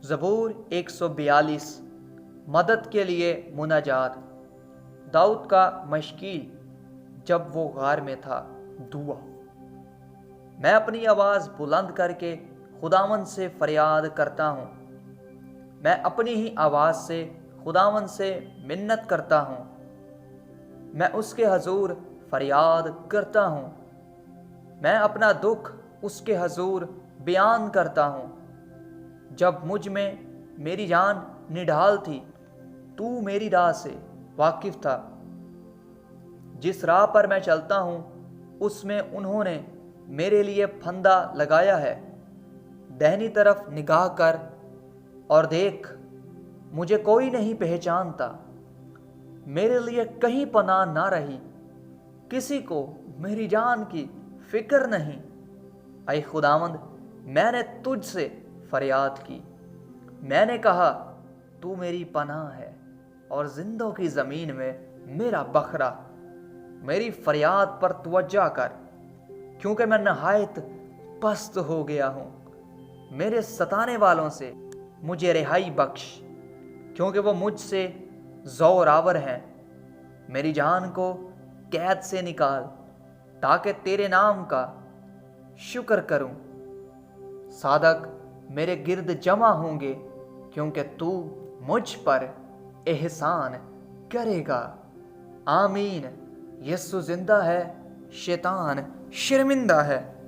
زبور 142 مدد کے لیے مناجات۔ داؤد کا مشکیل جب وہ غار میں تھا۔ دعا۔ میں اپنی آواز بلند کر کے خداوند سے فریاد کرتا ہوں۔ میں اپنی ہی آواز سے خداوند سے منت کرتا ہوں۔ میں اس کے حضور فریاد کرتا ہوں۔ میں اپنا دکھ اس کے حضور بیان کرتا ہوں۔ جب مجھ میں میری جان نڈھال تھی، تو میری راہ سے واقف تھا۔ جس راہ پر میں چلتا ہوں اس میں انہوں نے میرے لیے پھندا لگایا ہے۔ دہنی طرف نگاہ کر اور دیکھ، مجھے کوئی نہیں پہچانتا۔ میرے لیے کہیں پناہ نہ رہی، کسی کو میری جان کی فکر نہیں۔ اے خداوند، میں نے تجھ سے فریاد کی۔ میں نے کہا، تو میری پناہ ہے اور زندوں کی زمین میں میرا بکھرا۔ میری فریاد پر توجہ کر، کیونکہ میں نہایت پست ہو گیا ہوں۔ میرے ستانے والوں سے مجھے رہائی بخش، کیونکہ وہ مجھ سے زور آور ہیں۔ میری جان کو قید سے نکال، تاکہ تیرے نام کا شکر کروں۔ صادق میرے گرد جمع ہوں گے، کیونکہ تو مجھ پر احسان کرے گا۔ آمین۔ یسوع زندہ ہے، شیطان شرمندہ ہے۔